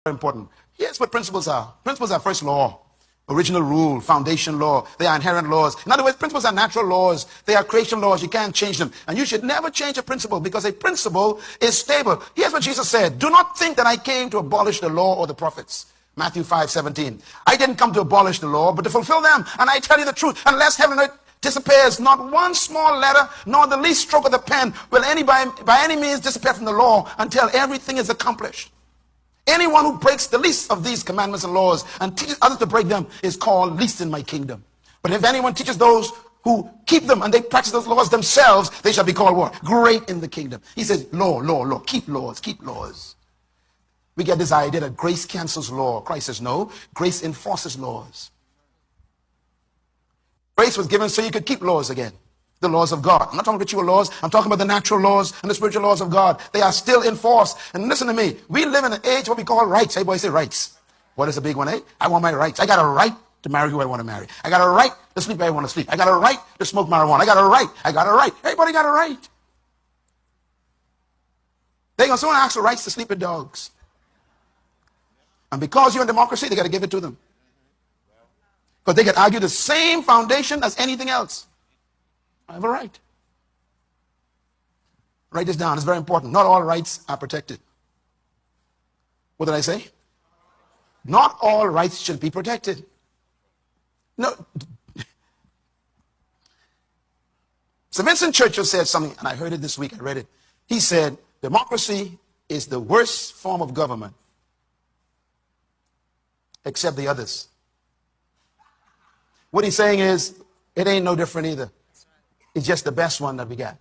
Very important. Here's what principles are. Principles are first law, original rule, foundation law. They are inherent laws. In other words, principles are natural laws. They are creation laws. You can't change them. And you should never change a principle because a principle is stable. Here's what Jesus said. Do not think that I came to abolish the law or the prophets. Matthew 5:17. I didn't come to abolish the law, but to fulfill them. And I tell you the truth, unless heaven and earth disappears, not one small letter, nor the least stroke of the pen will by any means disappear from the law until everything is accomplished. Anyone who breaks the least of these commandments and laws and teaches others to break them is called least in my kingdom. But if anyone teaches those who keep them and they practice those laws themselves, they shall be called what? Great in the kingdom. He says, law. Keep laws, keep laws. We get this idea that grace cancels law. Christ says, no, grace enforces laws. Grace was given so you could keep laws again. The laws of God. I'm not talking about ritual laws. I'm talking about the natural laws and the spiritual laws of God. They are still in force. And listen to me. We live in an age what we call rights. Everybody say rights. What is the big one, eh? I want my rights. I got a right to marry who I want to marry. I got a right to sleep where I want to sleep. I got a right to smoke marijuana. I got a right. Everybody got a right. They're going to soon ask for rights to sleep with dogs. And because you're in democracy, they got to give it to them. Because they can argue the same foundation as anything else. I have a right. Write this down. It's very important. Not all rights are protected. What did I say? Not all rights should be protected. No. Sir Vincent Churchill said something, and I heard it this week. I read it. He said, democracy is the worst form of government, except the others. What he's saying is, it ain't no different either. It's just the best one that we got.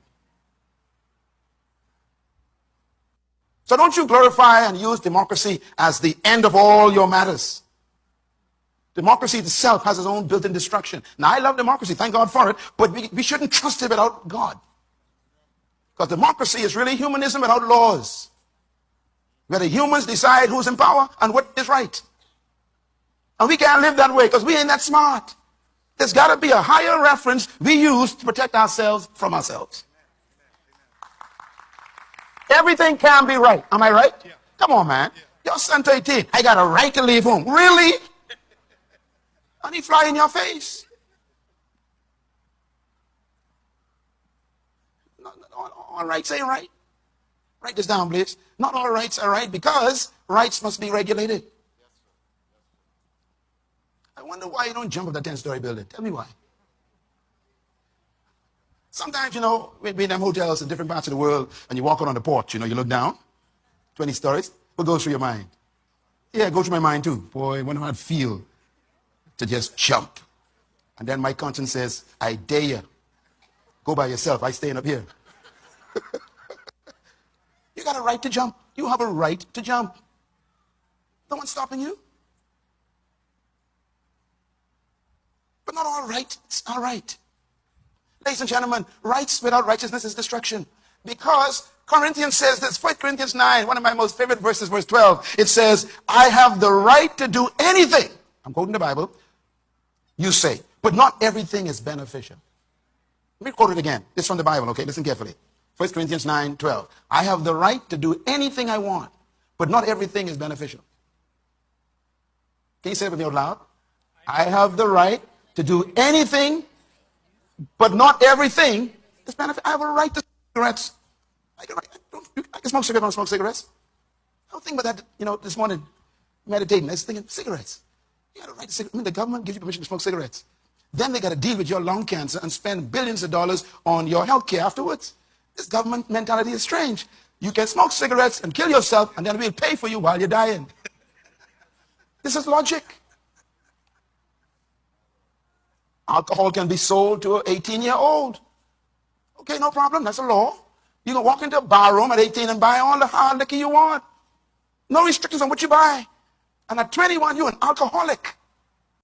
So don't you glorify and use democracy as the end of all your matters. Democracy itself has its own built-in destruction. Now, I love democracy. Thank God for it. But we shouldn't trust it without God. Because democracy is really humanism without laws. Where the humans decide who's in power and what is right. And we can't live that way because we ain't that smart. There's got to be a higher reference we use to protect ourselves from ourselves. Everything can be right. Am I right? Yeah. Come on, man. Yeah. Your son 18. I got a right to leave home. Really? And he fly in your face. Not all rights ain't right. Write this down, please. Not all rights are right because rights must be regulated. I wonder why you don't jump up that 10-story building. Tell me why. Sometimes, we be in them hotels in different parts of the world, and you walk out on the porch, you look down, 20 stories. What goes through your mind? Yeah, it goes through my mind too. Boy, I wonder how I'd feel to just jump. And then my conscience says, I dare you. Go by yourself. I staying up here. You got a right to jump. You have a right to jump. No one's stopping you. But not all rights are right. Ladies and gentlemen, rights without righteousness is destruction. Because Corinthians says this, 1 Corinthians 9, one of my most favorite verses, verse 12. It says, I have the right to do anything. I'm quoting the Bible. You say, but not everything is beneficial. Let me quote it again. This is from the Bible, okay? Listen carefully. 1 Corinthians 9, 12. I have the right to do anything I want, but not everything is beneficial. Can you say it with me out loud? I have the right to do anything, but not everything is beneficial. I have a right to cigarettes. I can smoke cigarettes, I don't smoke cigarettes. I don't think about that, this morning, meditating. I was thinking, cigarettes. You got a right to cigarettes. The government gives you permission to smoke cigarettes. Then they got to deal with your lung cancer and spend billions of dollars on your health care afterwards. This government mentality is strange. You can smoke cigarettes and kill yourself, and then we'll pay for you while you're dying. This is logic. Alcohol can be sold to an 18-year-old. Okay, no problem. That's a law. You can walk into a bar room at 18 and buy all the hard liquor you want. No restrictions on what you buy. And at 21, you're an alcoholic.